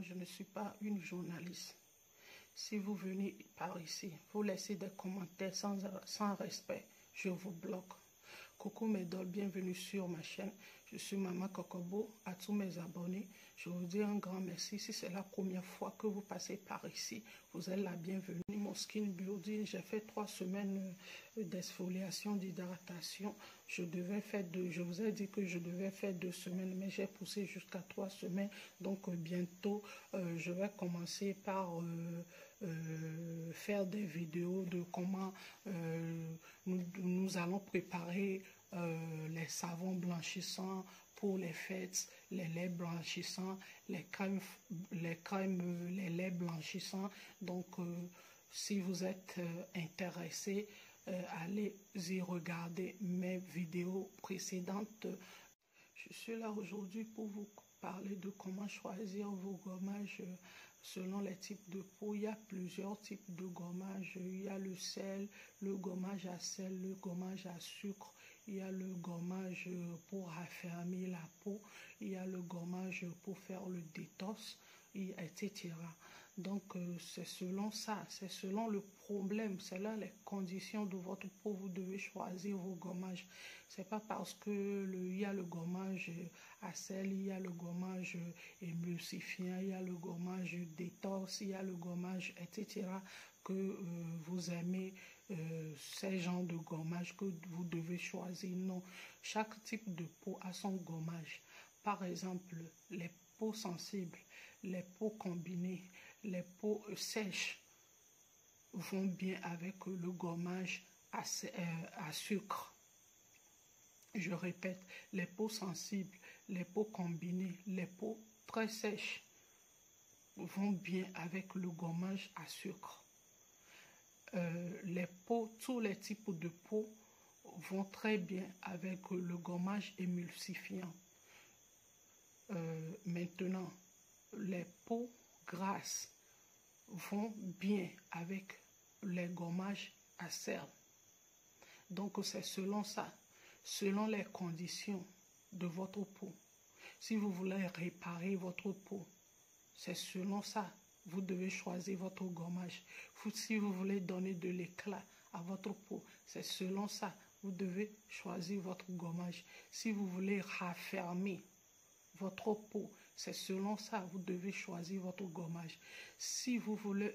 je ne suis pas une journaliste. Si vous venez par ici, vous laissez des commentaires sans respect, je vous bloque. Coucou mes dolls, bienvenue sur ma chaîne. Je suis Maman Kokobo. À tous mes abonnés, je vous dis un grand merci. Si c'est la première fois que vous passez par ici, vous êtes la bienvenue. Mon skin building, j'ai fait 3 semaines d'exfoliation, d'hydratation. Je vous ai dit que je devais faire 2 semaines, mais j'ai poussé jusqu'à 3 semaines. Donc bientôt, je vais commencer par faire des vidéos de comment nous allons préparer les savons blanchissants pour les fêtes, les laits blanchissants, les laits blanchissants. Donc, si vous êtes intéressé, allez y regarder mes vidéos précédentes. Je suis là aujourd'hui pour vous parler de comment choisir vos gommages selon les types de peau. Il y a plusieurs types de gommages. Il y a le sel, le gommage à sel, le gommage à sucre. Il y a le gommage pour raffermir la peau. Il y a le gommage pour faire le détox, etc. Donc, c'est selon ça, c'est selon le problème, c'est là les conditions de votre peau, vous devez choisir vos gommages. C'est pas parce que il y a le gommage à sel, il y a le gommage émulsifiant, il y a le gommage détox, il y a le gommage, etc. que vous aimez ces genres de gommage que vous devez choisir. Non, chaque type de peau a son gommage. Par exemple, les peaux sensibles, les peaux combinées, les peaux sèches vont bien avec le gommage à sucre. Je répète, les peaux sensibles, les peaux combinées, les peaux très sèches vont bien avec le gommage à sucre. Les peaux, tous les types de peaux vont très bien avec le gommage émulsifiant. Maintenant, les peaux grasses vont bien avec les gommages à sel. Donc, c'est selon ça, selon les conditions de votre peau. Si vous voulez réparer votre peau, c'est selon ça. Vous devez choisir votre gommage. Si vous voulez donner de l'éclat à votre peau, c'est selon ça. Vous devez choisir votre gommage. Si vous voulez raffermir votre peau, c'est selon ça. Vous devez choisir votre gommage. Si vous voulez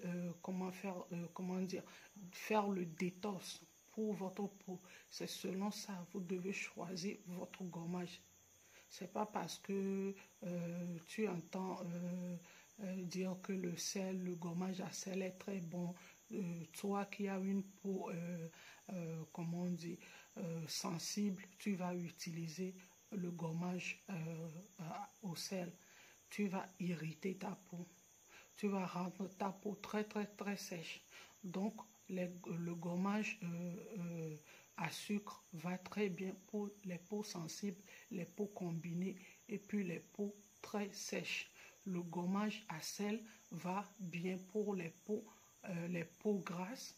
faire le détox pour votre peau, c'est selon ça. Vous devez choisir votre gommage. C'est pas parce que tu entends dire que le sel, le gommage à sel est très bon. Toi qui as une peau, sensible, tu vas utiliser le gommage au sel. Tu vas irriter ta peau. Tu vas rendre ta peau très sèche. Donc, le gommage à sucre va très bien pour les peaux sensibles, les peaux combinées et puis les peaux très sèches. Le gommage à sel va bien pour les peaux grasses.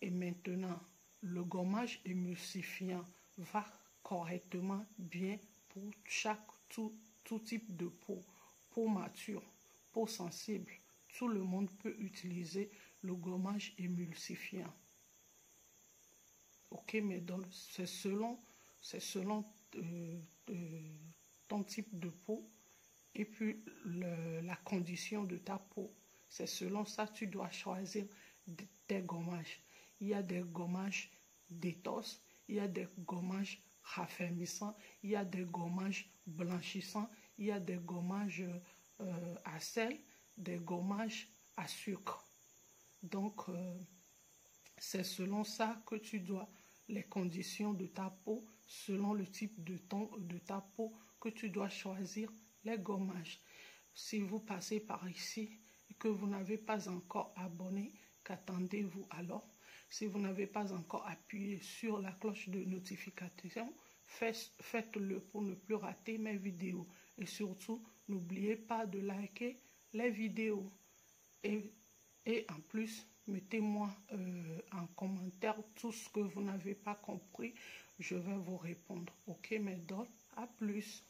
Et maintenant, le gommage émulsifiant va correctement bien pour tout type de peau. Peau mature, peau sensible, tout le monde peut utiliser le gommage émulsifiant. Ok, mais donc c'est selon ton type de peau et puis la condition de ta peau. C'est selon ça tu dois choisir tes gommages. Il y a des gommages détox, il y a des gommages raffermissants, il y a des gommages blanchissants, il y a des gommages à sel, des gommages à sucre. Donc, c'est selon ça que tu dois, les conditions de ta peau, selon le type de ta peau, que tu dois choisir les gommages. Si vous passez par ici et que vous n'avez pas encore abonné, qu'attendez-vous alors? Si vous n'avez pas encore appuyé sur la cloche de notification, faites-le pour ne plus rater mes vidéos. Et surtout, n'oubliez pas de liker les vidéos. Et en plus, mettez-moi en commentaire tout ce que vous n'avez pas compris. Je vais vous répondre. Ok, mes dolls, à plus.